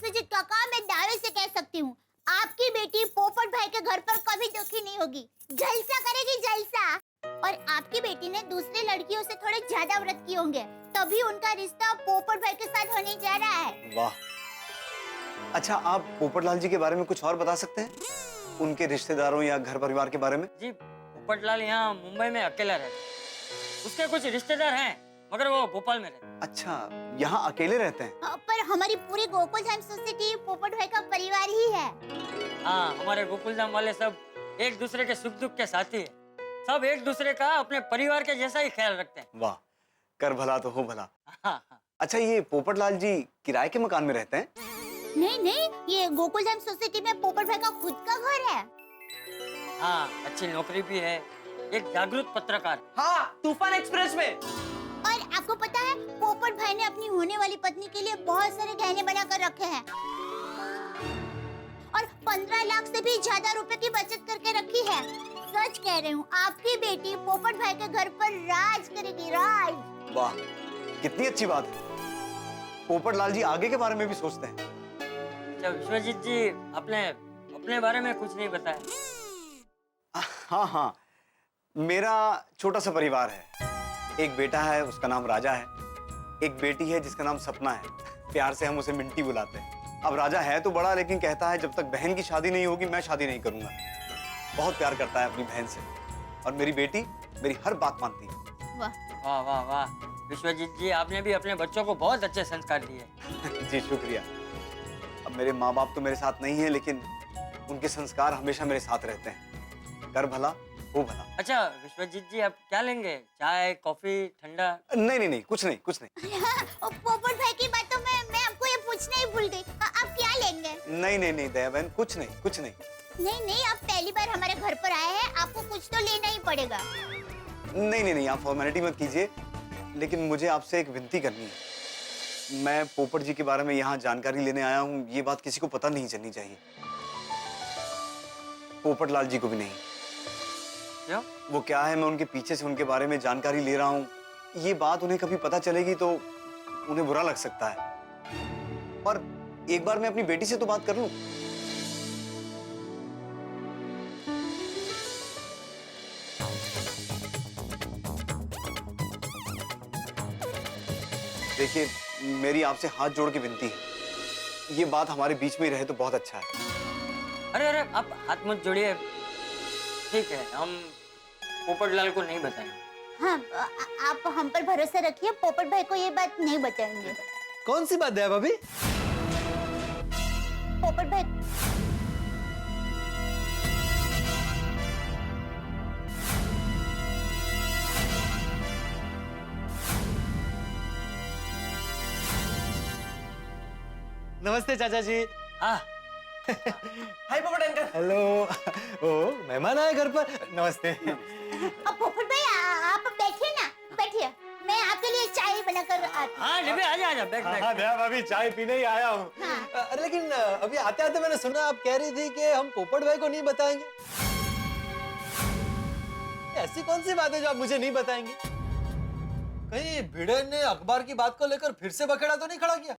विश्वजीत काका, मैं दावे से कह सकती हूँ आपकी बेटी पोपट भाई के घर पर कभी दुखी नहीं होगी, जलसा करेगी जलसा। और आपकी बेटी ने दूसरी लड़कियों से थोड़े ज्यादा व्रत किए होंगे, तभी उनका रिश्ता पोपट भाई के साथ होने जा रहा है। वाह। अच्छा, आप पोपटलाल जी के बारे में कुछ और बता सकते हैं? उनके रिश्तेदारों या घर परिवार के बारे में? जी, पोपटलाल यहाँ मुंबई में अकेला रहता है। उसके कुछ रिश्तेदार हैं, मगर वो भोपाल में रहते हैं। अच्छा, यहाँ अकेले रहते हैं? पर हमारी पूरी गोकुलधाम सोसाइटी पोपट भाई का परिवार ही है। हाँ, हमारे गोकुलधाम वाले सब एक दूसरे के सुख दुख के साथी है। सब एक दूसरे का अपने परिवार के जैसा ही ख्याल रखते हैं। वाह, कर भला तो हो भला। हाँ। अच्छा, ये पोपटलाल जी किराए के मकान में रहते हैं? नहीं नहीं, ये गोकुलधाम सोसाइटी में पोपट भाई का खुद का घर है। हाँ, अच्छी नौकरी भी है, एक जागरूक पत्रकार। हाँ, तूफान एक्सप्रेस में। और आपको पता है, पोपट भाई ने अपनी होने वाली पत्नी के लिए बहुत सारे गहने बना कर रखे हैं और 15 लाख से भी ज्यादा रुपए की बचत करके रखी है। सच कह रही हूँ, आपकी बेटी पोपट भाई के घर पर राज करेगी, राज। वाह, कितनी अच्छी बात है। पोपटलाल जी आगे के बारे में भी सोचते हैं। जब विश्वजीत जी आपने अपने बारे में कुछ नहीं बताया। हाँ हाँ, मेरा छोटा सा परिवार है। एक बेटा है, उसका नाम राजा है। एक बेटी है जिसका नाम सपना है। प्यार से हम उसे मिंटी बुलाते हैं। अब राजा है तो बड़ा, लेकिन कहता है जब तक बहन की शादी नहीं होगी मैं शादी नहीं करूंगा। बहुत प्यार करता है अपनी बहन से, और मेरी बेटी मेरी हर बात मानती है। वाह वाह वाह वाह, विश्वजीत जी आपने भी अपने बच्चों को बहुत अच्छे संस्कार दिए। जी शुक्रिया। अब मेरे माँ बाप तो मेरे साथ नहीं है, लेकिन उनके संस्कार हमेशा मेरे साथ रहते हैं। कर भला हो भला। अच्छा विश्वजीत जी, आप क्या लेंगे? चाय, कॉफी, ठंडा? नहीं नहीं नहीं, कुछ नहीं कुछ नहीं। पोपट भाई की बातों में मैं आपको ये पूछना ही भूल गई। आप क्या लेंगे? नहीं नहीं नहीं दया बहन, कुछ नहीं कुछ नहीं। नहीं नहीं, आप पहली बार हमारे घर पर आए हैं, आपको कुछ तो लेना ही पड़ेगा। नहीं नहीं नहीं, आप फॉर्मेलिटी मत कीजिए, लेकिन मुझे आपसे एक विनती करनी है। मैं पोपट जी के बारे में यहाँ जानकारी लेने आया हूँ, ये बात किसी को पता नहीं चलनी चाहिए, पोपटलाल जी को भी नहीं। क्यों? वो क्या है, मैं उनके पीछे से उनके बारे में जानकारी ले रहा हूँ। ये बात उन्हें कभी पता चलेगी तो उन्हें बुरा लग सकता है। और एक बार मैं अपनी बेटी से तो बात कर लूं। देखिए, मेरी आपसे हाथ जोड़ के विनती है, ये बात हमारे बीच में ही रहे तो बहुत अच्छा है। अरे अरे, आप हाथ मत जोड़िए। ठीक है, हम पोपटलाल को नहीं बताएंगे। हाँ, आप हम पर भरोसा रखिए, पोपट भाई को ये बात नहीं बताएंगे। कौन सी बात है भाभी? पोपट भाई नमस्ते चाचा जी। हाँ। हाय पोपट अंकल। हेलो। ओ, मेहमान आए घर पर। नमस्ते। अब पोपट भाई आप बैठिए ना, बैठिए, मैं आपके लिए चाय बनाकर आती हूँ। हाँ डिबे, आजा आजा, बैठ बैठ। हाँ दया भाभी, चाय पीने ही आया हूँ। हाँ। लेकिन अभी आते आते मैंने सुना आप कह रही थी कि हम पोपट भाई को नहीं बताएंगे। ऐसी कौन सी बात है जो आप मुझे नहीं बताएंगे? कहीं भिड़े ने अखबार की बात को लेकर फिर से बखेड़ा तो नहीं खड़ा किया?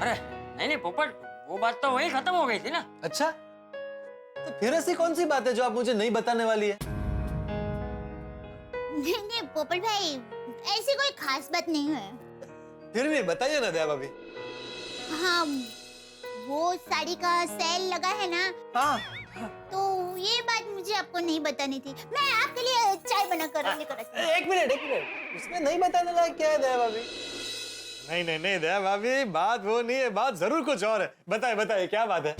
अरे नहीं नहीं पोपट, वो बात तो वही खत्म हो गई थी ना। अच्छा, तो फिर ऐसी कौन सी बात है जो आप मुझे नहीं बताने वाली है? नहीं नहीं पोपट भाई, ऐसी कोई खास बात नहीं है। फिर भी बताइए ना दया भाभी। हाँ, वो साड़ी का सेल लगा है ना, हाँ। तो ये बात मुझे आपको नहीं बतानी थी। मैं आपके लिए चाय बनाकर लेकर आती हूँ। एक मिनट, उसमें नहीं बताने लायक क्या है दया भाभी? नहीं नहीं नहीं दया भाभी, बात वो नहीं है, बात जरूर कुछ और है। बताइए बताइए, क्या बात है?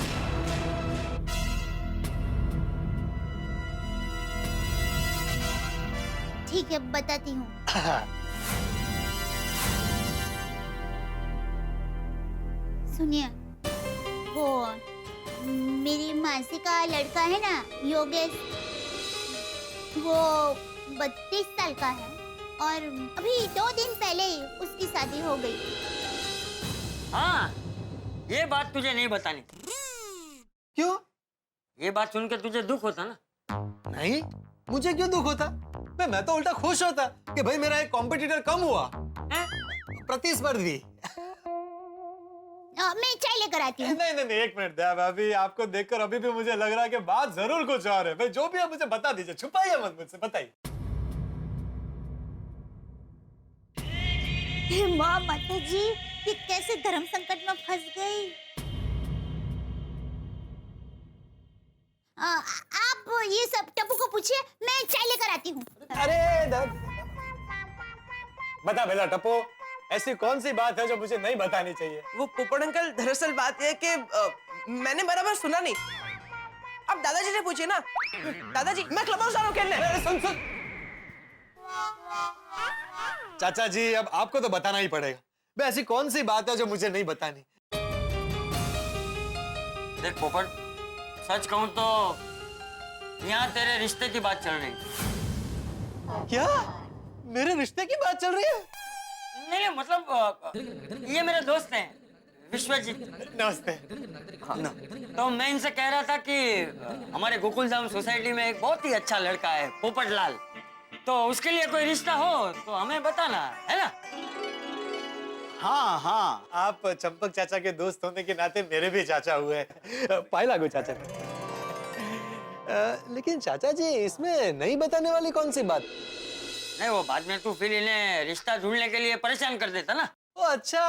ठीक है, बताती हूँ। सुनिए, वो मेरी मासी का लड़का है ना, योगेश, वो 32 साल का है और अभी 2 दिन पहले ही उसकी शादी हो गई। हाँ, ये बात तुझे नहीं बतानी थी। क्यों? ये बात सुन के तुझे दुख होता ना? नहीं, मुझे क्यों दुख होता? मैं तो उल्टा खुश होता कि भाई मेरा एक कॉम्पिटिटर कम हुआ, हैं? प्रतिस्पर्धी। मैं चाय लेकर आती हूँ। नहीं नहीं नहीं, एक मिनट दया भाभी, आपको देखकर अभी भी मुझे लग रहा है कि बात जरूर कुछ और है। भाई जो भी है मुझे बता दीजिए, छुपाइए मत मुझसे, बताइए। हे माँ माता जी, ये कैसे धर्म संकट में फंस गई। आप ये सब टप्पू को पूछिए, मैं चाय लेकर आती हूँ। अरे बता बेटा टप्पू, ऐसी कौन सी बात है जो मुझे नहीं बतानी चाहिए? वो पोपट अंकल, दरअसल बात यह है कि मैंने बराबर सुना नहीं। अब दादाजी से पूछिए ना। दादाजी, मैं क्लब हाउस जा रहा हूँ खेलने। अरे सुन सुन चाचा जी, अब आपको तो बताना ही पड़ेगा। भाई ऐसी कौन सी बात है जो मुझे नहीं बतानी? देख पोपट, सच कहूं तो यहाँ तेरे रिश्ते की बात चल रही है। क्या मेरे रिश्ते की बात चल रही है? नहीं मतलब ये मेरे दोस्त हैं विश्वजीत। नमस्ते। तो मैं इनसे कह रहा था कि हमारे गोकुलधाम सोसाइटी में एक बहुत ही अच्छा लड़का है पोपट लाल, तो उसके लिए कोई रिश्ता हो तो हमें बताना, है ना? हाँ हाँ, आप चंपक चाचा के दोस्त होने के नाते मेरे भी चाचा हुए हैं। पाई लागू चाचा। लेकिन चाचा जी, इसमें नहीं बताने वाली कौन सी बात? नहीं, वो बाद में तू फिर इन्हें रिश्ता ढूंढने के लिए परेशान कर देता ना। ओ अच्छा।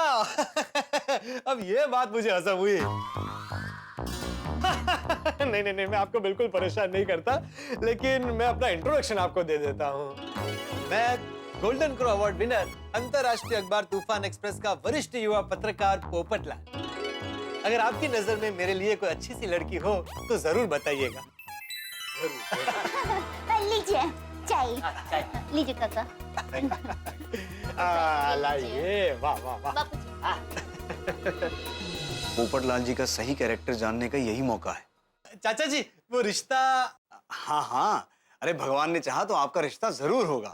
अब ये बात मुझे हंसम हुई। नहीं नहीं नहीं, मैं आपको बिल्कुल परेशान नहीं करता, लेकिन मैं अपना इंट्रोडक्शन आपको दे देता हूँ। मैं गोल्डन क्रो अवार्ड विनर, अंतरराष्ट्रीय अखबार तूफान एक्सप्रेस का वरिष्ठ युवा पत्रकार पोपट लाल। अगर आपकी नजर में मेरे लिए कोई अच्छी सी लड़की हो तो जरूर बताइएगा। लीजिए चाय। लीजिए काका। लाइए, वाह वाह वाह। बापूजी। पोपट लाल जी का सही कैरेक्टर जानने का यही मौका है। चाचा जी, वो रिश्ता। हाँ हाँ, अरे भगवान ने चाहा तो आपका रिश्ता जरूर होगा।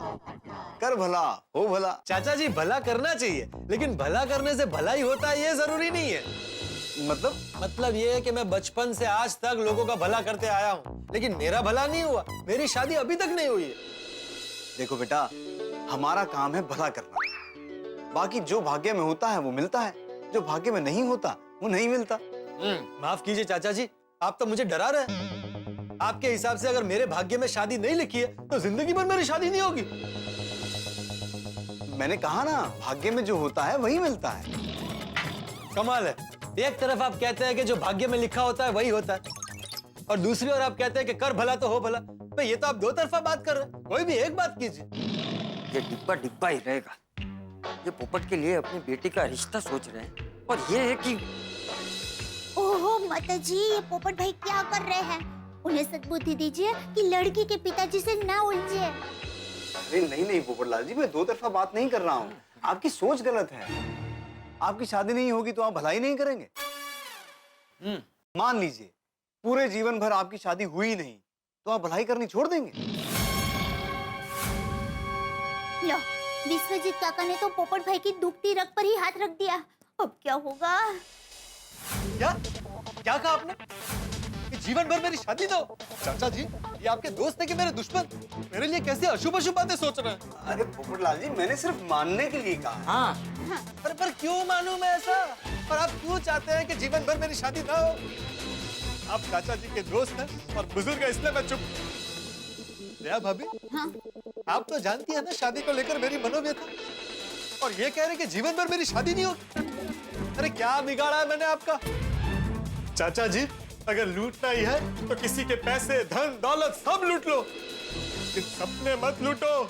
कर भला हो भला। चाचा जी, भला करना चाहिए, लेकिन भला करने से भला ही होता है ये जरूरी नहीं है। मतलब ये है कि मैं बचपन से आज तक लोगों का भला करते आया हूँ, लेकिन मेरा भला नहीं हुआ। मेरी शादी अभी तक नहीं हुई है। देखो बेटा, हमारा काम है भला करना। बाकी जो भाग्य में होता है वो मिलता है, जो भाग्य में नहीं होता वो नहीं मिलता। माफ कीजिए चाचा जी, आप तो मुझे डरा रहे हैं। आपके हिसाब से अगर मेरे भाग्य में शादी नहीं लिखी है तो जिंदगी भर मेरी शादी नहीं होगी। मैंने कहा ना, भाग्य में जो होता है वही मिलता है। कमाल है, एक तरफ आप कहते हैं कि जो भाग्य में लिखा होता है वही होता है, और दूसरी ओर आप कहते हैं कि कर भला तो हो भला। भाई ये तो आप दो तरफा बात कर रहे हैं, कोई भी एक बात कीजिए। ये डिब्बा डिब्बा ही रहेगा। ये पोपट के लिए अपनी बेटी का रिश्ता सोच रहे हैं, और ये है कि ओहो माता जी, ये पोपट भाई क्या कर रहे हैं? उन्हें सद्बुद्धि दीजिए कि लड़की के पिताजी से ना उलझे। अरे नहीं नहीं पोपट लाल जी, मैं दो तरफा बात नहीं कर रहा हूँ। आपकी सोच गलत है। आपकी शादी नहीं होगी तो आप भलाई नहीं करेंगे। मान लीजिए पूरे जीवन भर आपकी शादी हुई नहीं तो आप भलाई करनी छोड़ देंगे? लो, विश्वजीत काका ने तो पोपट भाई की दुखती रग पर ही हाथ रख दिया। अब क्या होगा? क्या क्या कहा आपने? कि जीवन भर मेरी शादी दो? चाचा जी, ये आपके दोस्त है कि मेरे दुश्मन? मेरे लिए कैसे अशुभ अशुभ बातें सोच रहे हैं? अरे पोपट लाल जी, मैंने सिर्फ मानने के लिए कहा। हाँ, अरे पर क्यों मानूं मैं ऐसा? और आप क्यों चाहते हैं कि जीवन भर मेरी शादी ना हो? आप चाचा जी के दोस्त हैं और बुजुर्ग है, इसलिए मैं चुप। दया भाभी, हाँ। आप तो जानती है ना शादी को लेकर मेरी मनोव्यथा, और ये कह रहे कि जीवन भर मेरी शादी नहीं होगी। अरे क्या बिगाड़ा है मैंने आपका? चाचा जी, अगर लूटना ही है तो किसी के पैसे, धन, दौलत सब लूट लो, लेकिन सपने मत लूटो।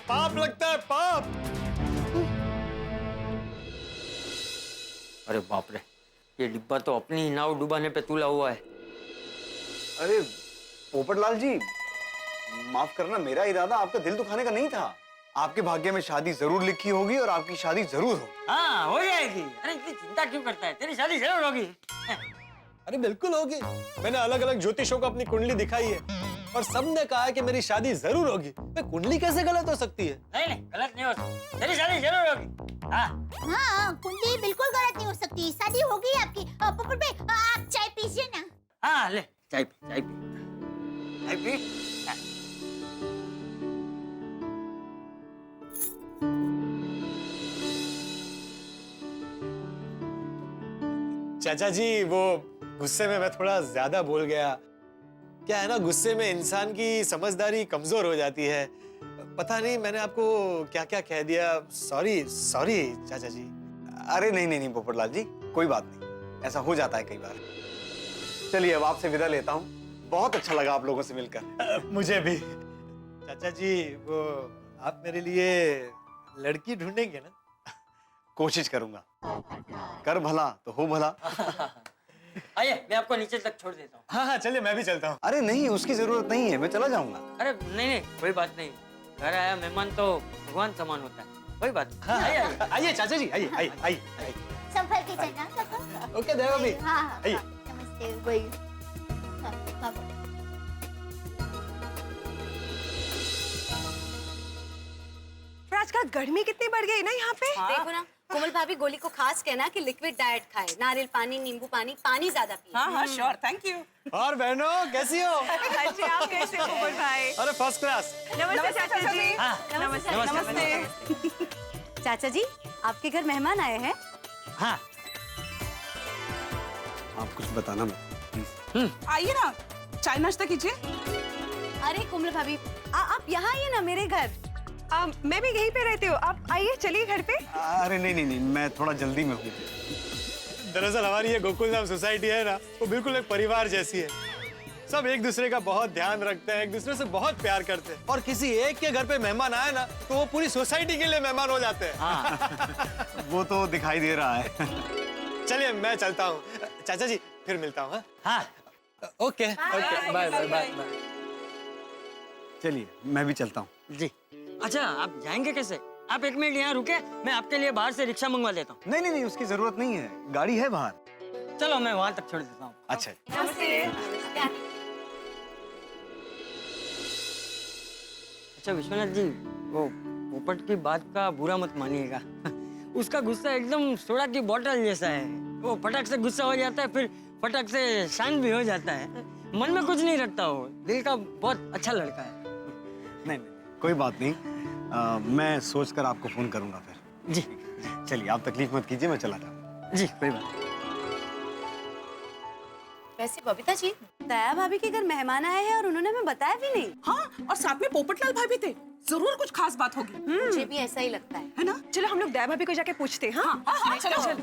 पाप लगता है, पाप। अरे बाप रे, ये डिब्बा तो अपनी ही नाव डुबाने पे तुला हुआ है। अरे पोपट लाल जी, माफ करना, मेरा इरादा आपका दिल दुखाने का नहीं था। आपके भाग्य में शादी जरूर लिखी होगी और आपकी शादी जरूर होगी। हाँ, हो जाएगी। अरे इतनी चिंता क्यों करता है? तेरी शादी जरूर होगी। अरे बिल्कुल होगी। मैंने अलग अलग ज्योतिषों को अपनी कुंडली दिखाई है और सबने कहा है कि मेरी शादी जरूर होगी। भाई कुंडली कैसे गलत हो सकती है? नहीं नहीं, गलत नहीं हो सकती, तेरी शादी जरूर होगी। हाँ हाँ, कुंडली बिल्कुल गलत नहीं हो सकती, शादी होगी आपकी। पोपट भाई, आप चाय पीजिए ना। हाँ, ले चाय पी, चाय पी, चाय पी। हाँ। चाचा जी वो गुस्से में मैं थोड़ा ज्यादा बोल गया। क्या है ना, गुस्से में इंसान की समझदारी कमजोर हो जाती है। पता नहीं मैंने आपको क्या क्या कह दिया। सॉरी सॉरी चाचा जी। अरे नहीं नहीं नहीं पोपटलाल जी, कोई बात नहीं, ऐसा हो जाता है कई बार। चलिए अब आपसे विदा लेता हूँ। बहुत अच्छा लगा आप लोगों से मिलकर। मुझे भी। चाचा जी वो आप मेरे लिए लड़की ढूंढेंगे ना? कोशिश करूंगा। कर भला तो हो भला। आइए मैं आपको नीचे तक छोड़ देता हूँ। हाँ हाँ चलिए, मैं भी चलता हूँ। अरे नहीं, उसकी जरूरत नहीं है, मैं चला जाऊंगा। अरे नहीं नहीं कोई बात नहीं, घर आया मेहमान तो भगवान समान होता है, कोई बात नहीं। हाँ, आइए आइए। आइए चाचा जी, आइए आइए आइए आइए। संभल के चलना काका। ओके देवा भी। हाँ हाँ आइए। हाँ, नमस्ते वही। हाँ, बाबा। पर आजकल गर्मी कितनी बढ़ गई ना यहाँ पे। देखो ना, कोमल भाभी गोली को खास कहना कि लिक्विड डाइट खाए, नारियल पानी, नींबू पानी, पानी ज्यादा पिए। हाँ हाँ श्योर, थैंक यू। और बहनों कैसी हो? अच्छे, आप कैसे हो पोपट भाई? अरे फर्स्ट क्लास। नमस्ते चाचा जी। हाँ, नमस्ते नमस्ते। चाचा जी, आपके घर मेहमान आए हैं? हाँ आप कुछ बताना मत। आइए ना, चाय नाश्ता कीजिए। अरे कोमल भाभी, आप यहाँ आइए ना मेरे घर। मैं भी यहीं पे रहती हूँ, आप आइए, चलिए घर पे। अरे नहीं नहीं नहीं, मैं थोड़ा जल्दी में हूँ। दरअसल हमारी ये गोकुल धाम सोसाइटी है ना, वो बिल्कुल एक परिवार जैसी है। सब एक दूसरे का बहुत ध्यान रखते हैं, एक दूसरे से बहुत प्यार करते हैं। और किसी एक के घर पे मेहमान आए ना, तो वो पूरी सोसाइटी के लिए मेहमान हो जाते हैं। हाँ वो तो दिखाई दे रहा है। चलिए मैं चलता हूँ। चाचा जी फिर मिलता हूँ। हाँ। Okay okay, bye bye bye. चलिए मैं भी चलता हूँ। जी अच्छा, आप जाएंगे कैसे? आप एक मिनट यहाँ रुके, मैं आपके लिए बाहर से रिक्शा मंगवा देता हूँ। नहीं नहीं नहीं, उसकी जरूरत नहीं है, गाड़ी है बाहर। चलो मैं वहां तक छोड़ देता हूँ। अच्छा। अच्छा विश्वनाथ जी, वो पोपट की बात का बुरा मत मानिएगा। उसका गुस्सा एकदम सोडा की बोतल जैसा है। वो फटक से गुस्सा हो जाता है, फिर फटक से शांत भी हो जाता है। मन में कुछ नहीं रखता, वो दिल का बहुत अच्छा लड़का है। नहीं नहीं कोई बात नहीं, मैं सोचकर आपको फोन करूंगा फिर। जी चलिए आप तकलीफ मत कीजिए, मैं चला जाऊँ। जी कोई बात नहीं। वैसे बबीता जी, दया भाभी के घर मेहमान आए हैं और उन्होंने हमें बताया भी नहीं। हाँ, और साथ में पोपटलाल भाई भी थे। जरूर कुछ खास बात होगी, मुझे भी ऐसा ही लगता है। है ना? चलो हम लोग दया भाभी को जाके पूछते हैं। हाँ, चलो चलो।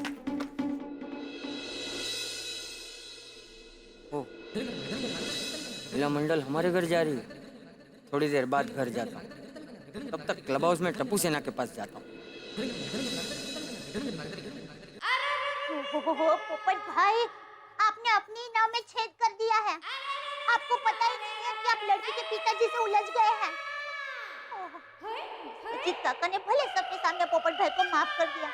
ओ, लीला मंडल हमारे घर जा रही है। थोड़ी देर बाद घर जाता हूँ, तब तक क्लब हाउस में टप्पू सेना के पास जाता हूँ। ओहो, पोपट भाई, आपने अपनी नाव में छेद कर दिया है। आपको पता ही नहीं है कि आप लड़की के पिताजी से उलझ गए हैं। अजीत काका ने भले सबके सामने पोपट भाई को माफ कर दिया,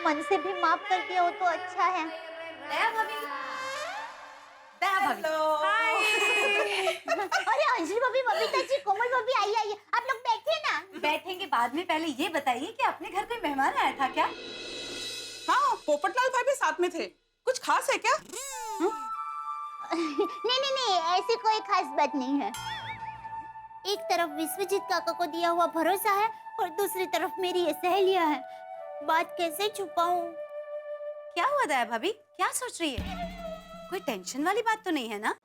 मन से भी माफ कर दिया हो तो अच्छा है। दया भाभी, दया भाभी। अरे अंजलि भाभी, बबीता जी, कोमल भाभी, आइए आइए, आप लोग बैठिए ना। बैठेंगे बाद में, पहले ये बताइए कि अपने घर कोई मेहमान आया था क्या? हाँ, पोपटलाल भाई भी साथ में थे। कुछ खास है क्या? नहीं नहीं नहीं, ऐसी कोई खास बात नहीं है। एक तरफ विश्वजीत काका को दिया हुआ भरोसा है और दूसरी तरफ मेरी ये सहेलियां हैं। बात कैसे छुपाऊं? क्या हुआ दया भाभी, क्या सोच रही है? कोई टेंशन वाली बात तो नहीं है ना?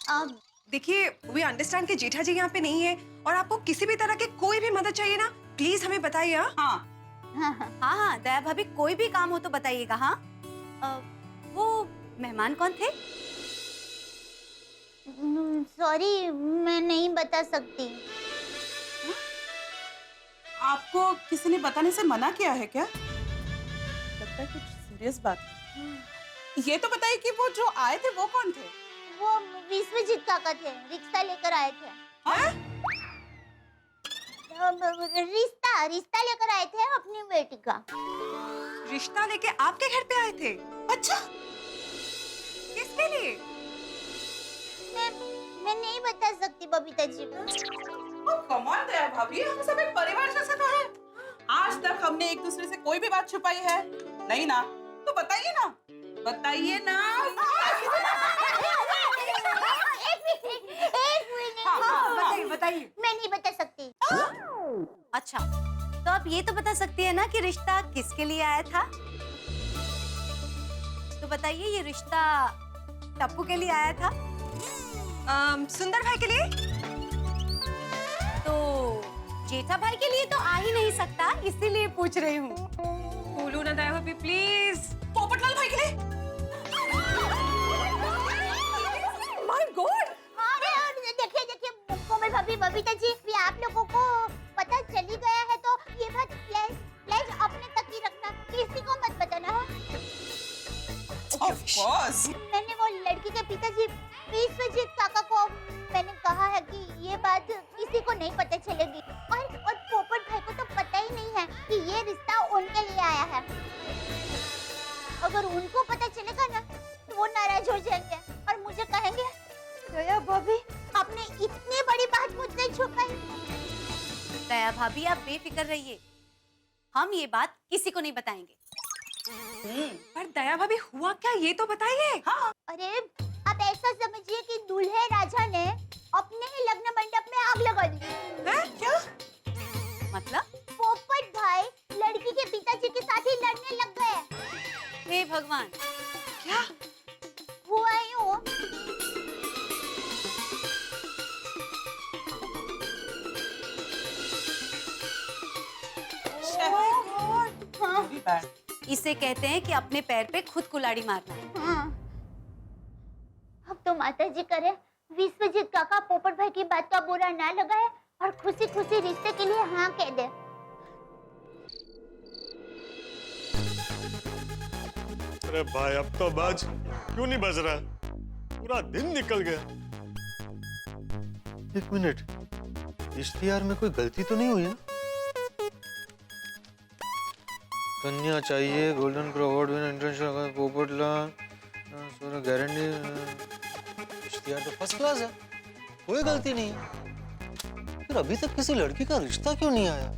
हाँ, देखिए, वी अंडरस्टैंड कि जेठा जी यहाँ पे नहीं है और आपको किसी भी तरह की कोई भी मदद चाहिए ना, प्लीज हमें बताइए। हाँ हाँ, दया भाभी, कोई भी काम हो तो बताइएगा। हाँ, वो मेहमान कौन थे? सॉरी, मैं नहीं बता सकती। आपको किसी ने बताने से मना किया है क्या? लगता है कुछ सीरियस बात है। ये तो बताइए कि वो जो आए थे वो कौन थे? वो विश्वजीत काका थे, रिक्शा लेकर आए थे। हाँ? रिश्ता लेकर आए थे अपनी बेटी का। रिश्ता लेके आपके घर पे आए थे? अच्छा, किसके लिए? मैं नहीं बता सकती बबीता जी। कमाल दया भाभी, हम सब एक परिवार जैसे तो हैं। आज तक हमने एक दूसरे से कोई भी बात छुपाई है नहीं ना? तो बताइए ना, बताइए ना। एक मिनट। बताइए बताइए। मैं नहीं बता सकती। अच्छा, तो आप ये तो बता सकती है ना कि रिश्ता किसके लिए आया था? तो बताइए ये रिश्ता टप्पू के लिए आया था? सुंदर भाई के लिए? तो जेठा भाई के लिए तो आ ही नहीं सकता, इसीलिए पूछ रही हूँ। बोलो ना दया भाभी प्लीज। पोपटलाल भाई के लिए। My God. अरे देखिए देखिए कोमल भाभी, बबीता जी, भी आप लोगों को पता चल ही गया है तो ये बात प्लीज अपने तक ही रखना, किसी को मत बताना। Of course. मैंने वो लड़की के पिताजी विश्वजीत काका को मैंने कहा है कि ये बात किसी को नहीं पता चलेगी, और पोपट भाई को तो पता ही नहीं है कि ये रिश्ता उनके लिए आया है। अगर उनको पता चलेगा ना तो वो नाराज हो जाएंगे और मुझे कहेंगे दया भाभी आपने इतनी बड़ी बात मुझसे छुपाई। दया भाभी आप बेफिक्र रहिए, हम ये बात किसी को नहीं बताएंगे। पर दया भाभी हुआ क्या ये तो बताइए। हाँ। अरे आप ऐसा समझिए कि दूल्हे राजा ने अपने ही लग्न मंडप में आग लगा दी। हैं? क्या? मतलब? पोपट भाई लड़की के पिताजी के साथ ही लड़ने लग गए। हे भगवान, क्या? हुआ यूं, हाँ, इसे कहते हैं कि अपने पैर पे खुद कुल्हाड़ी मारना। हाँ। अब तो माता जी करे विश्वजीत काका पोपट भाई की बात का बुरा ना लगाए और खुशी खुशी रिश्ते के लिए हाँ कह दे। अरे भाई अब तो बज, क्यों नहीं बज रहा? पूरा दिन निकल गया। एक मिनट, इश्तिहार में कोई गलती तो नहीं हुई है? कन्या चाहिए, golden crow award winner, international Popatlal, guarantee. इश्तिहार तो फर्स्ट क्लास है, कोई गलती नहीं है। फिर अभी तक किसी लड़की का रिश्ता क्यों नहीं आया?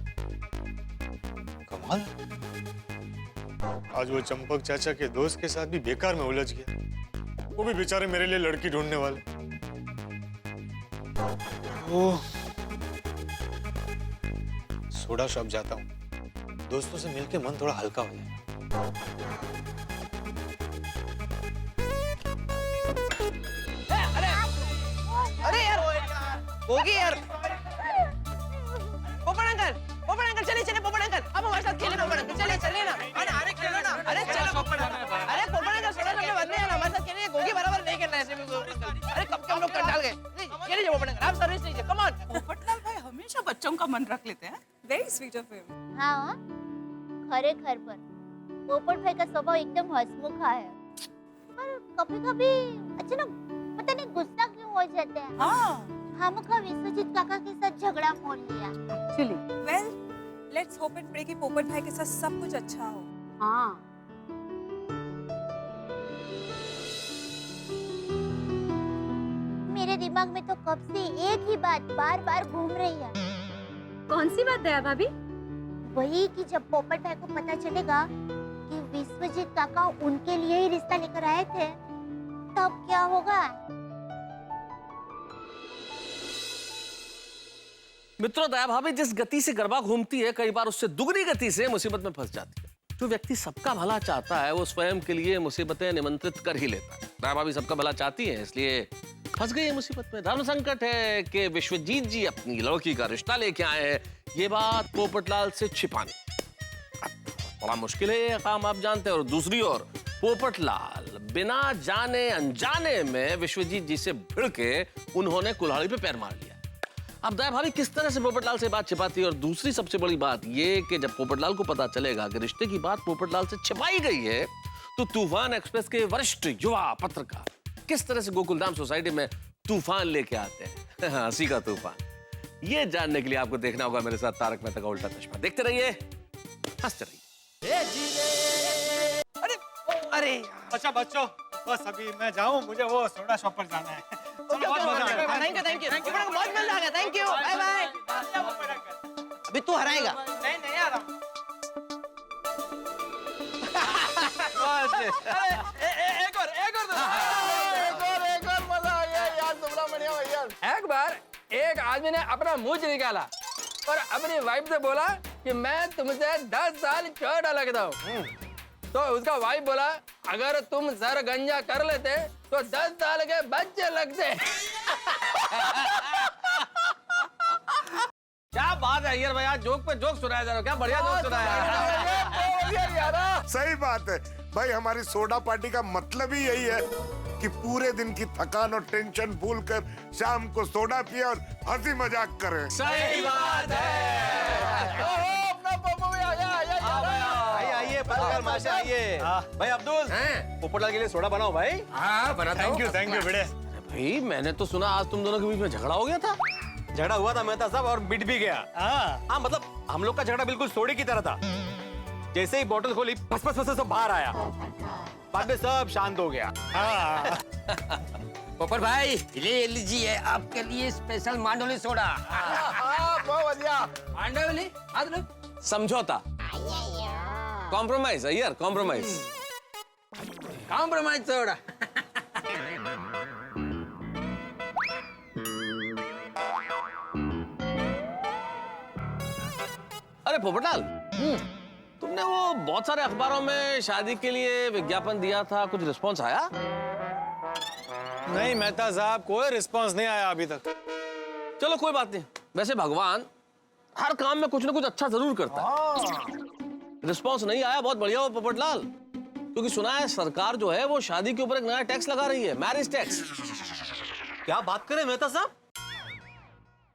कमाल है। आज वो चंपक चाचा के दोस्त के साथ भी बेकार में उलझ गया। वो भी बेचारे मेरे लिए लड़की ढूंढने वाले। ओह, सोडा शॉप जाता हूँ, दोस्तों से मिलके मन थोड़ा हल्का हो जाए। अरे यार होगी यार। पोपट अंकल चलिए चलिए, पोपट अंकल अब हमारे साथ खेले। पोपट अंकल चलिए चलिए ना, अरे खेलो ना, अरे चलो पोपट अंकल। अरे पोपट अंकल सोडा शॉप में बंदे हैं ना, हमारे साथ खेलिए। गोगी बराबर नहीं खेलना है ऐसे में। अरे कब के हम लोग कंटाल गए। खेलिए पोपट अंकल, आप सर्विस लीजिए, कम ऑन। पोपटलाल भाई हमेशा बच्चों का मन रख लेते हैं। Very sweet of him. हाँ, खरे घर पर पोपट भाई का स्वभाव एकदम हंसमुखा है, पर कभी-कभी अचानक पता नहीं गुस्सा क्यों हो जाते हैं। हाँ। हमका विश्वजीत काका के साथ झगड़ा मोल लिया। Well let's hope and pray कि पोपट भाई के साथ सब कुछ अच्छा हो। हाँ। मेरे दिमाग में तो कब से एक ही बात बार-बार घूम रही है। कौन सी बात दया भाभी? वही कि जब पोपट भाई को पता चलेगा कि विश्वजीत काका उनके लिए ही रिश्ता लेकर आए थे, तब क्या होगा? मित्रों, दया भाभी जिस गति से गरबा घूमती है, कई बार उससे दुगनी गति से मुसीबत में फंस जाती है। जो व्यक्ति सबका भला चाहता है वो स्वयं के लिए मुसीबतें निमंत्रित कर ही लेता है। दया भाभी सबका भला चाहती है, इसलिए फंस गई है मुसीबत में। धर्म संकट है कि विश्वजीत जी अपनी लड़की का रिश्ता लेके आए हैं, ये बात पोपटलाल से छिपानी बड़ा मुश्किल है, ये काम आप जानते हैं। और दूसरी ओर पोपटलाल बिना जाने अनजाने में विश्वजीत जी से भिड़ के उन्होंने कुल्हाड़ी पे पैर मार लिया। अब दया भाभी किस तरह से पोपटलाल से बात छिपाती है? और दूसरी सबसे बड़ी बात ये कि जब पोपटलाल को पता चलेगा कि रिश्ते की बात पोपटलाल से छिपाई गई है, तो तूफान एक्सप्रेस के वरिष्ठ युवा पत्रकार किस तरह से गोकुलधाम सोसाइटी में तूफान लेके आते हैं, हंसी का तूफान। ये जानने के लिए आपको देखना होगा मेरे साथ तारक मेहता का उल्टा चश्मा। देखते रहिए, हंसते रहिए। अरे अच्छा बच्चों, बस अभी मैं जाऊं, मुझे वो सोडा शॉप पर जाना है। बहुत मजा आया। थैंक यू थैंक यू, बहुत मजा आ गया। Thank you, bye bye. अभी तू हराएगा। नहीं आ रहा। एक और मजा आ गया यार, सुब्रमण्यम भैया। एक बार एक आदमी ने अपना मुंह निकाला और अपनी वाइफ से बोला कि मैं तुमसे 10 साल छोटा लगता हूँ। तो उसका भाई बोला अगर तुम सर गंजा कर लेते तो 10 साल के बच्चे लगते। क्या बात है यार भैया, जोक पे जोक सुनाया जा रहा है, क्या बढ़िया जोक सुनाया। सही बात है भाई, हमारी सोडा पार्टी का मतलब ही यही है कि पूरे दिन की थकान और टेंशन भूल कर शाम को सोडा पिए और हंसी मजाक करें। सही बात है। आइए पत्रकार मास्टर आइए। भाई अब्दुल, पोपटलाल के लिए सोडा बनाओ भाई। हाँ बनाता हूँ। थैंक यू बेटे। भाई मैंने तो सुना आज तुम दोनों के बीच में झगड़ा हो गया था। झगड़ा हुआ था मेहता साहब और मिट भी गया। हाँ मतलब हम लोग का झगड़ा बिल्कुल सोडे की तरह था। जैसे ही बोतल खोली फस फस फस बाहर आया, बाद में सब शांत हो गया। पोपट भाई ले लीजिए आपके लिए स्पेशल मांडोली सोडा। बहुत बढ़िया। मांडोली समझौता, कॉम्प्रोमाइज यार, कॉम्प्रोमाइज। Compromise soda. अरे पोपटलाल, तुमने वो बहुत सारे अखबारों में शादी के लिए विज्ञापन दिया था, कुछ रिस्पॉन्स आया? नहीं मेहता साहब, कोई रिस्पांस नहीं आया अभी तक। चलो कोई बात नहीं, वैसे भगवान हर काम में कुछ ना कुछ अच्छा जरूर करता है। रिस्पॉन्स नहीं आया, बहुत बढ़िया हो पोपटलाल, क्योंकि सुना है सरकार जो है वो शादी के ऊपर एक नया टैक्स लगा रही है, मैरिज टैक्स। क्या बात करें मेहता साहब?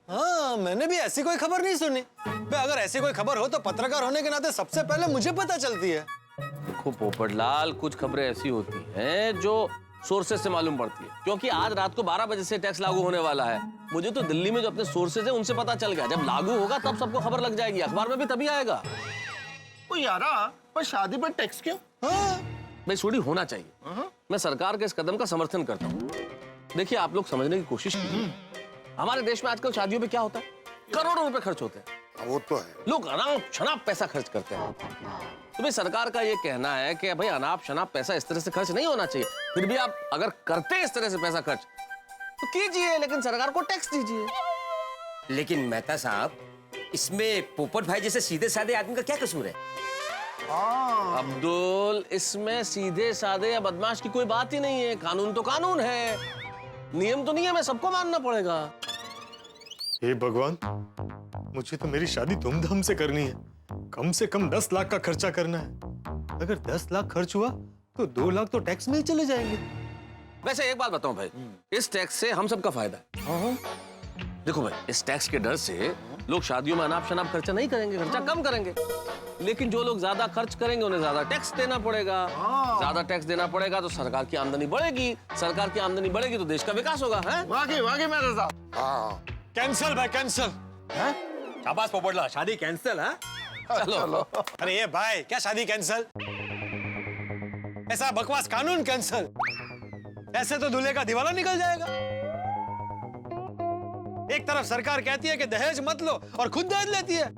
हाँ मैंने भी ऐसी कोई खबर नहीं सुनी। अगर ऐसी कोई खबर हो तो पत्रकार होने के नाते सबसे पहले मुझे पता चलती है। देखो पोपटलाल, कुछ खबरें ऐसी होती हैं जो सोर्सेज से मालूम पड़ती है, क्योंकि आज रात को 12 बजे से टैक्स लागू होने वाला है। मुझे तो दिल्ली में जो अपने सोर्सेज है उनसे पता चल गया, जब लागू होगा तब सबको खबर लग जाएगी, अखबार में भी तभी आएगा। ओ यारा, पर शादी पर टैक्स क्यों? भाई थोड़ी होना चाहिए। मैं सरकार के इस कदम का समर्थन करता हूँ। देखिए आप लोग समझने की कोशिश कीजिए, हमारे देश में आजकल शादियों में क्या होता है, करोड़ों रुपए खर्च होते हैं। वो तो है। लोग अनाप शनाप पैसा खर्च करते हैं। तो भाई सरकार का ये कहना है कि भाई अनाप शनाप पैसा इस तरह से खर्च नहीं होना चाहिए। फिर भी आप अगर करते इस तरह से पैसा खर्च तो कीजिए, लेकिन सरकार को टैक्स दीजिए। लेकिन मेहता साहब, इसमें पोपट भाई जैसे सीधे साधे आदमी का क्या कसूर है? अब्दुल, इसमें सीधे साधे या बदमाश की कोई बात ही नहीं है। कानून तो कानून है, नियम तो नियम है, सबको मानना पड़ेगा। हे भगवान, मुझे तो मेरी शादी धूमधाम से करनी है। कम से कम 10 लाख का खर्चा करना है। अगर 10 लाख खर्च हुआ तो 2 लाख तो टैक्स में ही चले जाएंगे। वैसे एक बात बताऊं भाई, इस टैक्स से हम सबका फायदा है। देखो भाई, इस टैक्स के डर से लोग शादियों में अनाप शनाप खर्चा नहीं करेंगे, खर्चा कम करेंगे। लेकिन जो लोग ज्यादा खर्च करेंगे उन्हें ज्यादा टैक्स देना पड़ेगा। ज्यादा टैक्स देना पड़ेगा तो सरकार की आमदनी बढ़ेगी, सरकार की आमदनी बढ़ेगी तो देश का विकास होगा। वाकई वाकई मेरे साहब। हाँ कैंसल भाई, कैंसल। शाबाश पोपटलाल, शादी कैंसल है। चलो। अरे ये भाई, क्या शादी कैंसल? ऐसा बकवास कानून कैंसल। ऐसे तो दूल्हे का दिवाला निकल जाएगा। एक तरफ सरकार कहती है कि दहेज मत लो और खुद दहेज लेती है।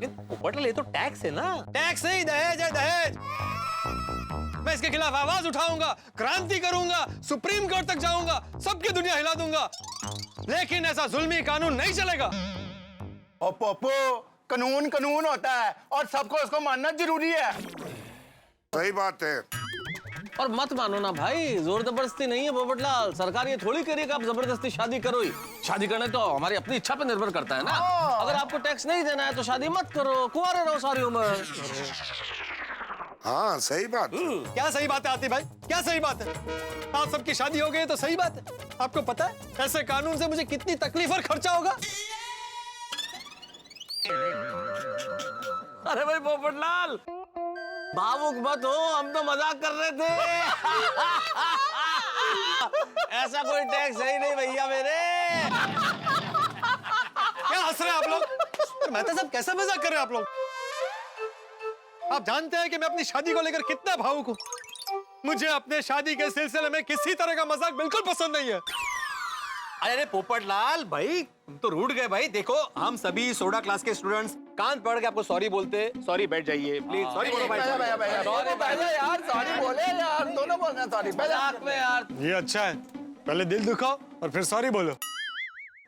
पोपटलाल, ये तो टैक्स है ना। टैक्स नहीं, दहेज है, दहेज। मैं इसके खिलाफ आवाज उठाऊंगा, क्रांति करूंगा, सुप्रीम कोर्ट तक जाऊंगा, सबकी दुनिया हिला दूंगा, लेकिन ऐसा जुल्मी कानून नहीं चलेगा। ओ पप्पू, कानून कानून होता है और सबको उसको मानना जरूरी है। सही बात है। और मत मानो ना भाई, जोर जबरदस्ती नहीं है पोपटलाल। सरकार ये थोड़ी करेगी आप जबरदस्ती शादी करो ही। शादी करने तो हमारी अपनी इच्छा पे निर्भर करता है ना। अगर आपको टैक्स नहीं देना है तो शादी मत करो, कुंवारे रहो सारी उम्र। हाँ सही बात। क्या सही बात है आतिफ भाई, क्या सही बात है? आप सबकी शादी हो गई तो सही बात है। आपको पता है ऐसे कानून से मुझे कितनी तकलीफ और खर्चा होगा? अरे भाई पोपटलाल, भावुक मत हो, हम तो मजाक कर रहे थे। ऐसा कोई टैक्स है ही नहीं भैया मेरे। क्या हंस रहे हैं आप लोग? मेहता साहब, कैसा मजाक कर रहे हैं आप लोग? आप जानते हैं कि मैं अपनी शादी को लेकर कितना भावुक हूँ। मुझे अपने शादी के सिलसिले में किसी तरह का मजाक बिल्कुल पसंद नहीं है। अरे पोपटलाल भाई, तुम तो रूठ गए भाई। देखो, हम सभी सोडा क्लास के स्टूडेंट्स कान पकड़ के आपको सॉरी बोलते। सॉरी, बैठ जाइए प्लीज। सॉरी बोलो भाई। सॉरी भाई यार, सॉरी बोले यार, दोनों बोल रहे हैं सॉरी। मजाक में यार। ये अच्छा है, पहले दिल दुखाओ और फिर सॉरी बोलो।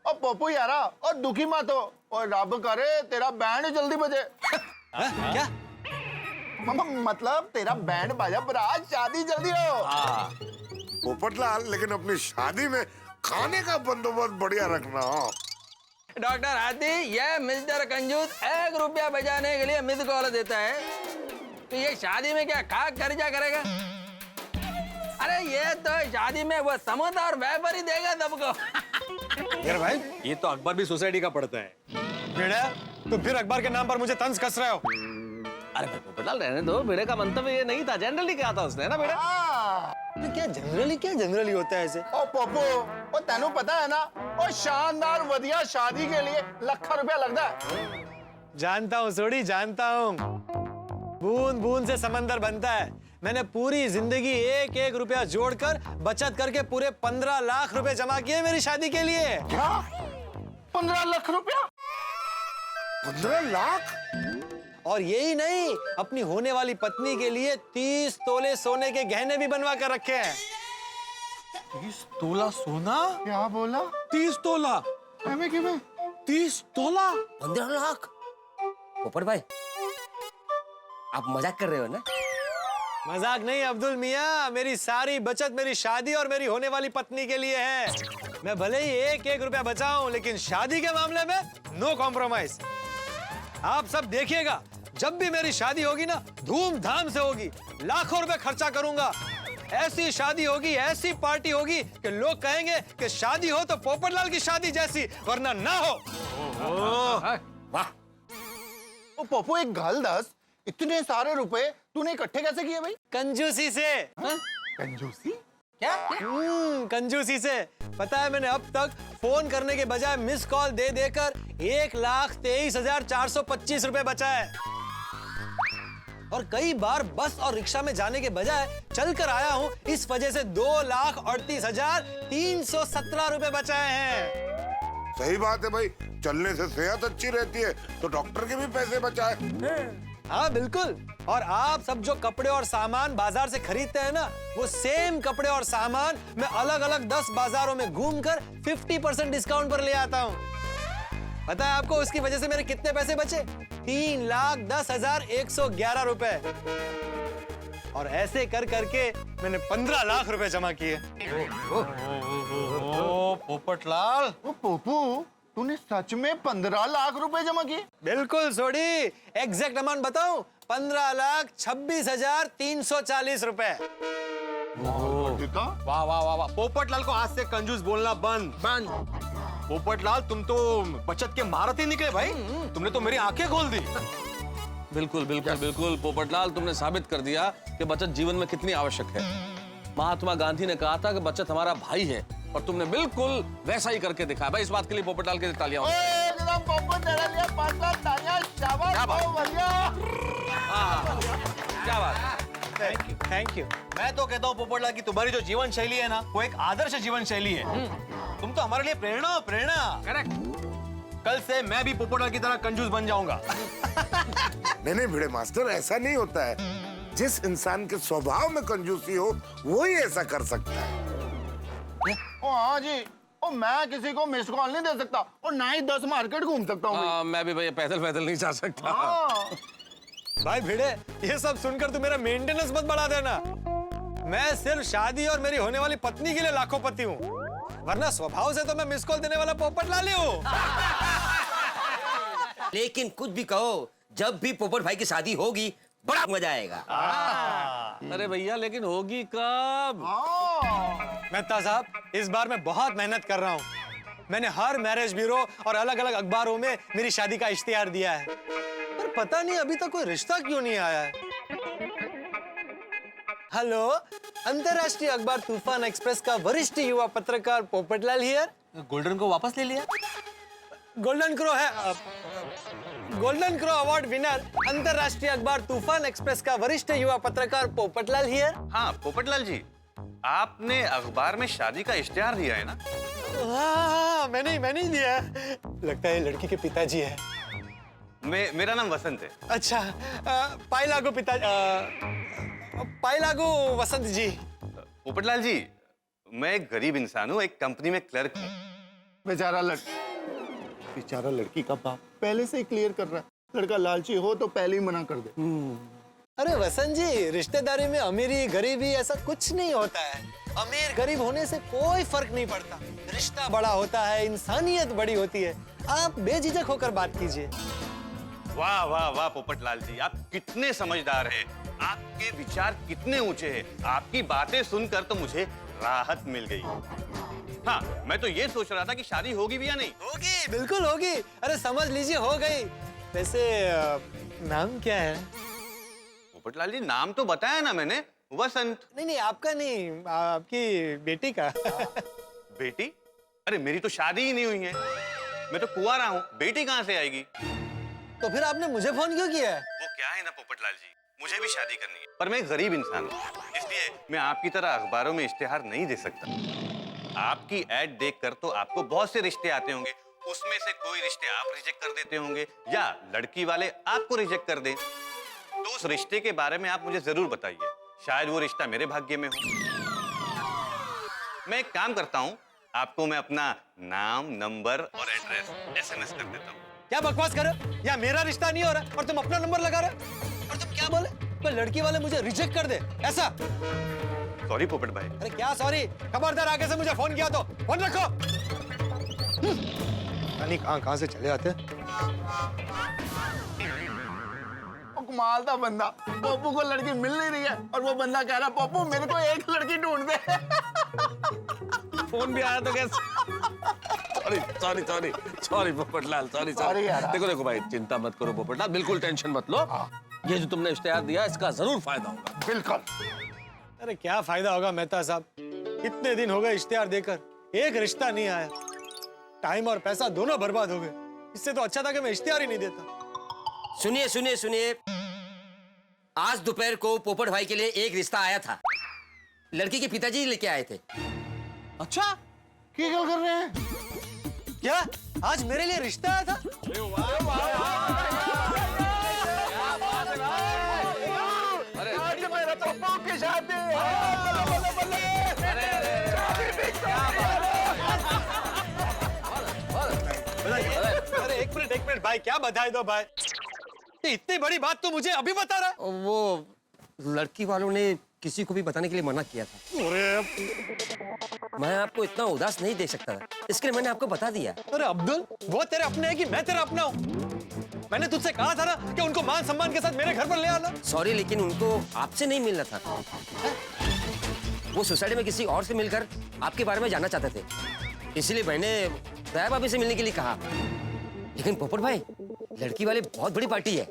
और पप्पू यारा, और दुखी मत हो, और रब करे तेरा बैंड जल्दी बजे। क्या? मतलब तेरा बैंड बाजा बरात शादी जल्दी हो। हाँ पोपटलाल, लेकिन अपनी शादी में खाने का बंदोबस्त बढ़िया रखना। डॉक्टर हाथी, यह मिस्टर कंजूस 1 रुपया बचाने के लिए मिस कॉल देता है, तो ये शादी में क्या खाक खर्चा करेगा? अरे ये तो शादी में वो समोसा और वेफर ही देगा सबको। यार भाई, ये तो अकबर भी सोसाइटी का पढ़ता है। बेड़ा, तुम फिर अखबार के नाम पर मुझे तंज कस रहे हो। अरे भाई पोपटलाल रहने दो, बेड़े का मंतव्य ये नहीं था, जनरली कहा था उसने ना बेड़ा। तो क्या जनरली होता है ऐसे? ओ पप्पू, ओ तेनू पता है ना, ओ शानदार वधिया शादी के लिए लाखों रुपया लगता है। जानता हूँ सोड़ी, जानता हूँ। बूंद बूंद से समंदर बनता है। मैंने पूरी जिंदगी 1-1 रुपया जोड़कर बचत करके पूरे 15 लाख रुपए जमा किए मेरी शादी के लिए। क्या? 15 लाख रुपया? 15 लाख? और यही नहीं, अपनी होने वाली पत्नी के लिए 30 तोले सोने के गहने भी बनवा कर रखे हैं। 30 तोला सोना? क्या बोला? 30 तोला? 30 तोला? 15 लाख? पोपट भाई, आप मजाक कर रहे हो ना? मजाक नहीं अब्दुल मियाँ, मेरी सारी बचत मेरी शादी और मेरी होने वाली पत्नी के लिए है। मैं भले ही 1-1 रुपया बचाऊं, लेकिन शादी के मामले में नो कॉम्प्रोमाइज। आप सब देखिएगा, जब भी मेरी शादी होगी ना, धूमधाम से होगी, लाखों रुपए खर्चा करूंगा। ऐसी शादी होगी, ऐसी पार्टी होगी कि लोग कहेंगे कि शादी हो तो पोपटलाल की शादी जैसी, वरना ना हो। वाह। ओ पप्पू, एक गल दस, इतने सारे रुपए तूने इकट्ठे कैसे किए भाई? कंजूसी से। कंजूसी? कंजूसी से। पता है, मैंने अब तक फोन करने के बजाय मिस कॉल दे देकर 1,23,425 रुपए बचाए। और कई बार बस और रिक्शा में जाने के बजाय चलकर आया हूँ, इस वजह से 2,38,317 रुपए बचाए हैं। सही बात है भाई, चलने से सेहत अच्छी रहती है, तो डॉक्टर के भी पैसे बचाए। हाँ बिल्कुल। और आप सब जो कपड़े और सामान बाजार से खरीदते हैं ना, वो सेम कपड़े और सामान मैं अलग अलग 10 बाजारों में घूमकर 50% डिस्काउंट पर ले आता हूँ। पता है आपको उसकी वजह से मेरे कितने पैसे बचे? 3,10,111 रुपए। और ऐसे कर करके मैंने 15 लाख रुपए जमा किए। ओ पोपटलाल, ओ पप्पू, तूने सच में 15 लाख रुपए जमा किए? बिल्कुल सोडी, एग्जैक्ट अमाउंट बताऊं? 15,26,340 रुपए। वाह वाह वाह वाह। पोपटलाल को आज से कंजूस बोलना बंद। पोपटलाल, तुम तो बचत के महारथी निकले भाई। तुमने तो मेरी आंखें खोल दी। बिल्कुल बिल्कुल बिल्कुल पोपटलाल, तुमने साबित कर दिया कि बचत जीवन में कितनी आवश्यक है। महात्मा गांधी ने कहा था कि बचत हमारा भाई है, और तुमने बिल्कुल वैसा ही करके दिखाया भाई। इस बात के लिए पोपटलाल के लिए तालियां। क्या बात। Thank you. मैं तो कहता हूँ पोपटलाल की तुम्हारी जो जीवन शैली है ना, वो एक आदर्श जीवन शैली है। तुम तो हमारे लिए प्रेरणा हो, प्रेरणा। करेक्ट। कल से मैं भी पोपटलाल की तरह कंजूस बन जाऊंगा। नहीं भिड़े मास्टर, ऐसा नहीं होता है। जिस इंसान के स्वभाव में कंजूसी हो, वो ही ऐसा कर सकता है। ओ हाँ जी, ओ मैं किसी को मिस कॉल नहीं दे सकता, और ना ही 10 मार्केट घूम सकता हूँ। मैं भी भैया पैदल नहीं जा सकता। भाई भिड़े, ये सब सुनकर तू मेरा मेंटेनेंस मत बढ़ा देना। मैं सिर्फ शादी और मेरी होने वाली पत्नी के लिए लाखोंपति हूँ, वरना स्वभाव से तो मैं मिस कॉल देने वाला पोपटलाल ही हूँ। लेकिन कुछ भी कहो, जब भी पोपट भाई की शादी होगी, बड़ा मजा आएगा। अरे भैया, लेकिन होगी कब? मेहता साहब, इस बार मैं बहुत मेहनत कर रहा हूँ। मैंने हर मैरिज ब्यूरो और अलग अलग अखबारों में मेरी शादी का इश्तिहार दिया है, पर पता नहीं अभी तक कोई रिश्ता क्यों नहीं आया है। हेलो, अंतरराष्ट्रीय अखबार तूफान एक्सप्रेस का वरिष्ठ युवा पत्रकार पोपटलाल हियर। गोल्डन को वापस ले लिया? गोल्डन क्रो है, गोल्डन क्रो अवार्ड विनर अंतरराष्ट्रीय अखबार तूफान एक्सप्रेस का वरिष्ठ युवा पत्रकार पोपटलाल हियर। हाँ पोपटलाल जी, आपने अखबार में शादी का इश्तिहार दिया है ना? हाँ, मैंने ही दिया है। लगता है लड़की के पिताजी है। मेरा नाम वसंत है। अच्छा, पाइलागो पाइलागो वसंत जी। पोपटलाल जी, मैं एक गरीब इंसान हूँ, एक कंपनी में क्लर्क हूँ। बेचारा लड़की का बाप पहले से ही क्लियर कर रहा है, लड़का लालची हो तो पहले ही मना कर दे। अरे वसंत जी, रिश्तेदारी में अमीरी गरीबी ऐसा कुछ नहीं होता है। अमीर गरीब होने से कोई फर्क नहीं पड़ता। रिश्ता बड़ा होता है, इंसानियत बड़ी होती है। आप बेझिझक होकर बात कीजिए। वाह वाह वाह पोपटलाल जी, आप कितने समझदार हैं। आपके विचार कितने ऊंचे हैं। आपकी बातें सुनकर तो मुझे राहत मिल गई। हाँ, मैं तो ये सोच रहा था कि शादी होगी भी या नहीं। होगी, बिल्कुल होगी। अरे समझ लीजिए हो गई। वैसे नाम क्या है? पोपटलाल जी, नाम तो बताया ना मैंने, वसंत। नहीं, आपका नहीं, आपकी बेटी का। बेटी? अरे मेरी तो शादी ही नहीं हुई है। मैं तो कुंवारा हूँ, बेटी कहाँ से आएगी? तो फिर आपने मुझे फोन क्यों किया है? वो क्या है ना पोपटलाल जी, मुझे भी शादी करनी है, पर मैं एक गरीब इंसान हूँ, इसलिए मैं आपकी तरह अखबारों में इश्तिहार नहीं दे सकता। आपकी ऐड देखकर तो आपको बहुत से रिश्ते आते होंगे, उसमें से कोई रिश्ते आप रिजेक्ट कर देते होंगे या लड़की वाले आपको रिजेक्ट कर दें। तो उस रिश्ते के बारे में आप मुझे जरूर बताइए, शायद वो रिश्ता मेरे भाग्य में हो। मैं एक काम करता हूँ, आपको मैं अपना नाम, नंबर और एड्रेस SMS कर देता हूँ। क्या बकवास कर रहे हो? या मेरा रिश्ता नहीं हो रहा और तुम अपना नंबर लगा रहे हो? और तुम क्या बोले? कोई लड़की वाले मुझे रिजेक्ट कर दे, ऐसा? सॉरी पोपट भाई। अरे क्या सॉरी? खबरदार आगे से मुझे फोन किया तो फोन रखो। नहीं, कहाँ से चले आते? कमाल था बंदा। पप्पू को लड़की मिल नहीं रही है और वो बंदा कह रहा पप्पू मेरे को एक लड़की ढूंढ दे। फोन भी आया तो कैसे? Sorry Popatlal, sorry. देखो भाई, चिंता मत करो पोपटलाल, बिल्कुल टेंशन मत लो। ये जो तुमने इश्तिहार दिया, इसका जरूर फायदा होगा। बिल्कुल। अरे क्या फायदा होगा मेहता साहब? कितने दिन हो गए इश्तिहार देकर, एक रिश्ता नहीं आया। टाइम और पैसा दोनों बर्बाद हो गए। इससे तो अच्छा था कि मैं इश्तिहार ही नहीं देता। सुनिए, आज दोपहर को पोपट भाई के लिए एक रिश्ता आया था। लड़की के पिताजी लेके आए थे। अच्छा, क्या गल कर रहे हैं? क्या आज मेरे लिए रिश्ता आया था? आज मेरा पप्पू की शादी। अरे एक मिनट भाई, क्या बधाई दो भाई। इतनी बड़ी बात तो मुझे अभी बता रहा है? वो लड़की वालों ने किसी को भी बताने के लिए मना किया था। अरे मैं आपको इतना उदास नहीं देख सकता था, इसके लिए मैंने आपको बता दिया। अरे अब्दुल, वो तेरे अपने हैं कि मैं तेरा अपना हूँ? मैंने तुझसे कहा था ना कि उनको मान सम्मान के साथ मेरे घर पर ले आना। सॉरी, लेकिन उनको आपसे नहीं मिलना था। वो सोसाइटी में किसी और से मिलकर आपके बारे में जानना चाहते थे, इसलिए मैंने दया भाभी से मिलने के लिए कहा। लेकिन पोपट भाई, लड़की वाले बहुत बड़ी पार्टी है,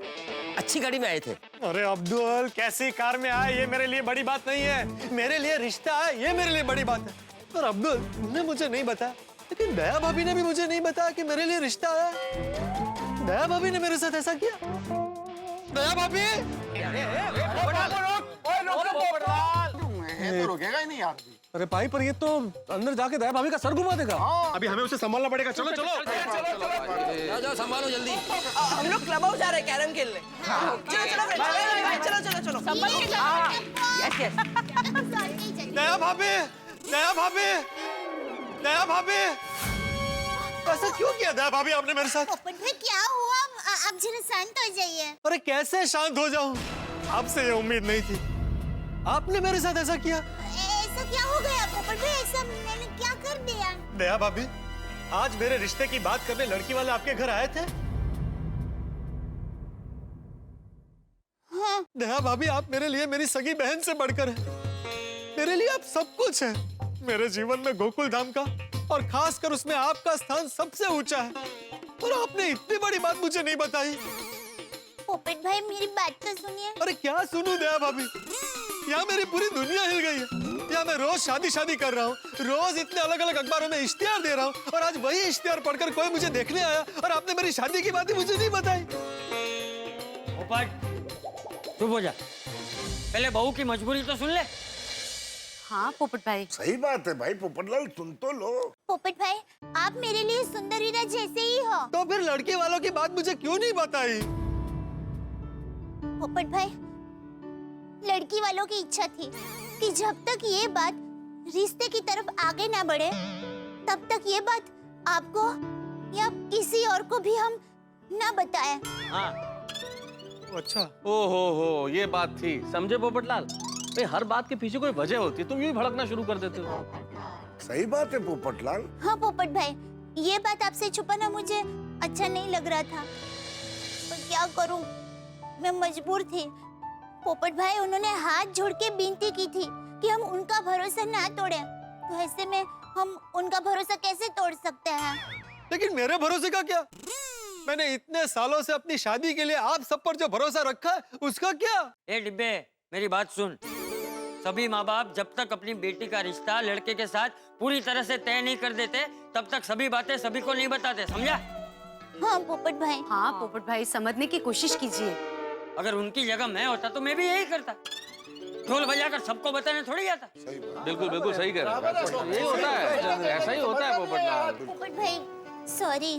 अच्छी गाड़ी में आए थे। अरे अब्दुल, कैसी कार में आए ये मेरे लिए बड़ी बात नहीं है। मेरे लिए रिश्ता है, ये मेरे लिए बड़ी बात है। पर अब्दुल, तुमने मुझे नहीं बताया, लेकिन दया भाभी ने भी मुझे नहीं बताया कि मेरे लिए रिश्ता है। दया भाभी ने मेरे साथ ऐसा किया। दया भाभी, तो रुकेगा ही नहीं यार। अरे भाई, पर ये तो अंदर जाके दया भाभी का सर घुमा देगा। अभी हमें उसे संभालना पड़ेगा। चलो जाओ संभालो जल्दी। हम लोग क्लब हाउस जा रहे हैं कैरम खेलने। चलो। दया भाभी, ऐसा क्यों किया दया भाभी आपने मेरे साथ? पोपट भाई क्या हुआ? आप जरा शांत हो जाइए। अरे कैसे शांत हो जाऊं? आपसे ये उम्मीद नहीं थी। आपने मेरे साथ ऐसा किया। ऐसा क्या हो गया पोपट भाई? ऐसा मैंने क्या कर दिया? दया भाभी, आज मेरे रिश्ते की बात करने लड़की वाले आपके घर आए थे? हाँ। दया भाभी, आप मेरे लिए मेरी सगी बहन से बढ़कर हैं। मेरे लिए आप सब कुछ हैं। मेरे जीवन में गोकुल धाम का और खासकर उसमें आपका स्थान सबसे ऊंचा है। और आपने इतनी बड़ी बात मुझे नहीं बताई। पोपट भाई मेरी बात तो सुनिए। अरे क्या सुनूं दया भाभी? यहाँ मेरी पूरी दुनिया हिल गई है। यहाँ मैं रोज शादी कर रहा हूँ, रोज इतने अलग अलग अखबारों में इश्तिहार दे रहा हूँ, और आज वही इश्तिहार पढ़कर कोई मुझे देखने आया और आपने मेरी शादी की बात ही मुझे नहीं बताई। चुप हो जा, पहले बहू की मजबूरी तो सुन ले। हाँ पोपट भाई, सही बात है भाई। पोपटलाल सुन तो लो। पोपट भाई, आप मेरे लिए सुंदर हीरा जैसे ही हो। तो फिर लड़के वालों की बात मुझे क्यों नहीं बताई? पोपट भाई, लड़की वालों की इच्छा थी कि जब तक ये बात रिश्ते की तरफ आगे ना बढ़े, तब तक ये बात आपको या किसी और को भी हम ना बताएं। हाँ, अच्छा। ओ हो, ये बात थी, समझे पोपटलाल? भाई हर बात के पीछे कोई वजह होती है, तुम यूं ही भड़कना शुरू कर देते हो। सही बात है पोपटलाल। हाँ पोपट भाई, ये बात आपसे छुपाना मुझे अच्छा नहीं लग रहा था, पर क्या करूं, मैं मजबूर थी। पोपट भाई उन्होंने हाथ जोड़ के विनती की थी कि हम उनका भरोसा ना तोड़ें, तो ऐसे में हम उनका भरोसा कैसे तोड़ सकते हैं? लेकिन मेरे भरोसे का क्या? मैंने इतने सालों से अपनी शादी के लिए आप सब पर जो भरोसा रखा है, उसका क्या? ए डिब्बे, मेरी बात सुन। सभी माँ बाप जब तक अपनी बेटी का रिश्ता लड़के के साथ पूरी तरह से तय नहीं कर देते, तब तक सभी बातें सभी को नहीं बताते, समझा? हाँ पोपट भाई। हाँ पोपट भाई, समझने की कोशिश कीजिए। अगर उनकी जगह मैं होता तो मैं भी यही करता। ढोल बजाकर सबको बताने थोड़ी आता। बिल्कुल बिल्कुल सही कह रहे हो। यही होता है, ऐसा ही होता है पोपटलाल। पोपट भाई सॉरी।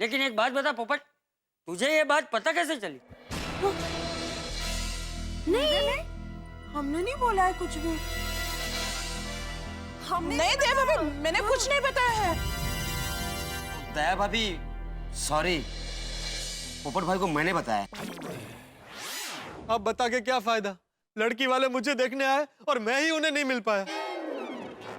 लेकिन एक बात बता पोपट, तुझे ये बात पता कैसे चली? नहीं, हमने नहीं बोला है कुछ भी। हमने नहीं दया भाभी, मैंने कुछ नहीं बताया है। दया भाभी सॉरी, पोपट भाई को मैंने बताया। अब बता के क्या फायदा? लड़की वाले मुझे देखने आए और मैं ही उन्हें नहीं मिल पाया।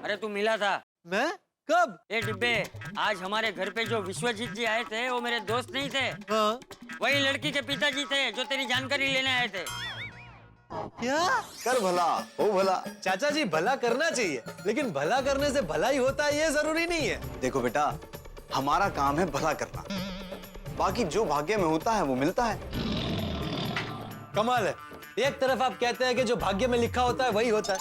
अरे तू मिला था। मैं? कब? ए डिब्बे, आज हमारे घर पे जो विश्वजीत जी आए थे वो मेरे दोस्त नहीं थे। हाँ। वही लड़की के पिताजी थे जो तेरी जानकारी लेने आए थे। क्या? कर भला हो भला। चाचा जी, भला करना चाहिए, लेकिन भला करने से भला ही होता है ये जरूरी नहीं है। देखो बेटा, हमारा काम है भला करना, बाकी जो भाग्य में होता है वो मिलता है। कमाल है, एक तरफ आप कहते हैं कि जो भाग्य में लिखा होता है वही होता है,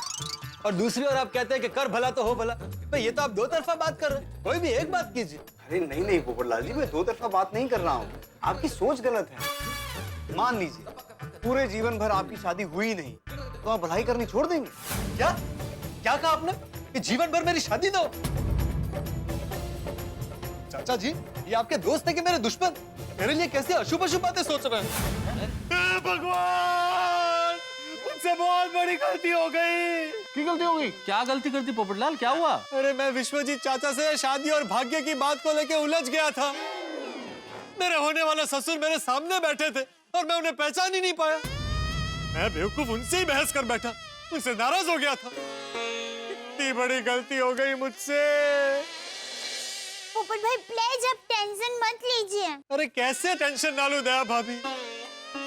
और दूसरी ओर आप कहते हैं कि कर भला तो हो भला। भाई ये तो आप दो तरफा बात कर रहे हैं, कोई भी एक बात कीजिए। अरे नहीं नहीं पोपटलाल जी, मैं दो तरफा बात नहीं कर रहा हूँ, आपकी सोच गलत है। मान लीजिए पूरे जीवन भर आपकी शादी हुई नहीं, तो आप भलाई करनी छोड़ देंगे? क्या क्या कहा आपने कि जीवन भर मेरी शादी ना हो? चाचा जी, ये आपके दोस्त है कि मेरे दुश्मन? मेरे लिए कैसे अशुभ अशुभ बातें सोच रहे हैं? भगवान, मुझसे बहुत बड़ी गलती हो गई। की गलती हो गई? क्या गलती करती पोपटलाल, क्या हुआ? अरे मैं विश्वजीत चाचा से शादी और भाग्य की बात को लेके उलझ गया था। मेरे होने वाले ससुर मेरे सामने बैठे थे और मैं उन्हें पहचान ही नहीं पाया। मैं बेवकूफ उनसे ही बहस कर बैठा, उनसे नाराज हो गया था। इतनी बड़ी गलती हो गई मुझसे। पोपट भाई प्लीज आप टेंशन मत लीजिए। अरे कैसे टेंशन ना लूं दया भाभी,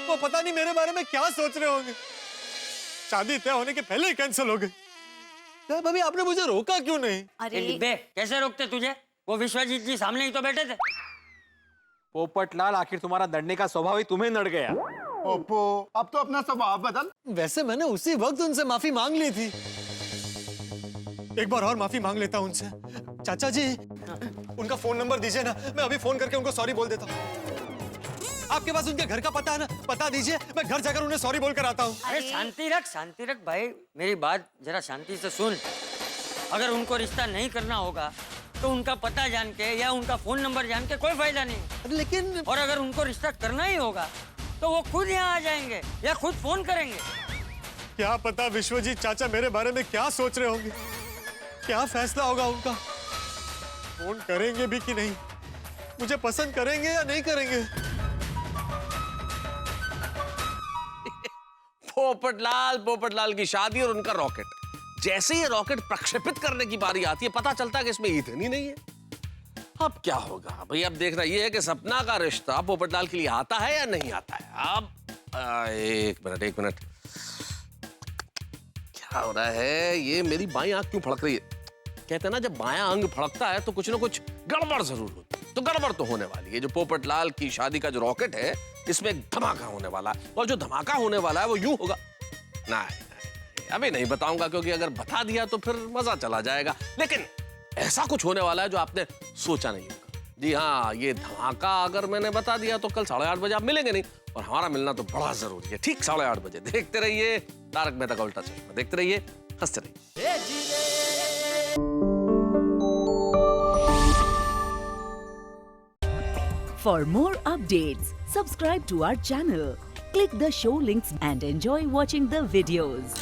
वो पता नहीं मेरे बारे में क्या सोच रहे होंगे। शादी तय होने के पहले ही कैंसिल हो गई। दया भाभी, आपने मुझे रोका क्यों नहीं? ए डिब्बे, कैसे रोकते तुझे? वो विश्वजीत जी सामने ही तो बैठे थे। पोपटलाल, आखिर तुम्हारा लड़ने का स्वभाव ही तुम्हें नड़ गया। ओप्पो, अब तो अपना स्वभाव बदल। वैसे मैंने उसी वक्त उनसे माफी मांग ली थी। एक बार और माफी मांग लेता हूं उनसे। चाचा जी, उनका फोन नंबर दीजिए ना, मैं अभी फोन करके उनको सॉरी बोल देता हूँ। आपके पास उनके घर का पता है ना? पता दीजिए, मैं घर जाकर उन्हें सॉरी बोल कर आता हूँ। अरे शांति रख भाई, मेरी बात जरा शांति से सुन। अगर उनको रिश्ता नहीं करना होगा तो उनका पता जान के या उनका फोन नंबर जान के कोई फायदा नहीं। लेकिन और अगर उनको रिश्ता करना ही होगा तो वो खुद यहाँ आ जाएंगे या खुद फोन करेंगे। क्या पता विश्वजीत चाचा मेरे बारे में क्या सोच रहे होंगे, क्या फैसला होगा उनका। फोन करेंगे भी कि नहीं, मुझे पसंद करेंगे या नहीं करेंगे। पोपटलाल की शादी और उनका रॉकेट, जैसे ये रॉकेट प्रक्षेपित करने की बारी आती है, पता चलता है कि इसमें ईंधन ही नहीं है। अब क्या होगा भाई? अब देखना ये है कि सपना का रिश्ता पोपटलाल के लिए आता है या नहीं आता है। अब एक मिनट, क्या हो रहा है? ये मेरी बाईं आंख क्यों फड़क रही है? कहते हैं ना, जब बायां अंग फड़कता है तो कुछ ना कुछ गड़बड़ जरूर होती है। तो गड़बड़ तो होने वाली है। जो पोपटलाल की शादी का जो रॉकेट है, इसमें एक धमाका होने वाला है, और जो धमाका होने वाला है वो यूं होगा। नहीं, अभी नहीं बताऊंगा, क्योंकि अगर बता दिया तो फिर मजा चला जाएगा। लेकिन ऐसा कुछ होने वाला है जो आपने सोचा नहीं होगा। जी हाँ, ये धमाका अगर मैंने बता दिया तो कल 8:30 बजे आप मिलेंगे नहीं, और हमारा मिलना तो बड़ा जरूरी है। ठीक 8:30 बजे देखते रहिए तारक मेहता का उल्टा चश्मा, देखते रहिए, हंसते रहिए। For more updates, subscribe to our channel, click the show links and enjoy watching the videos.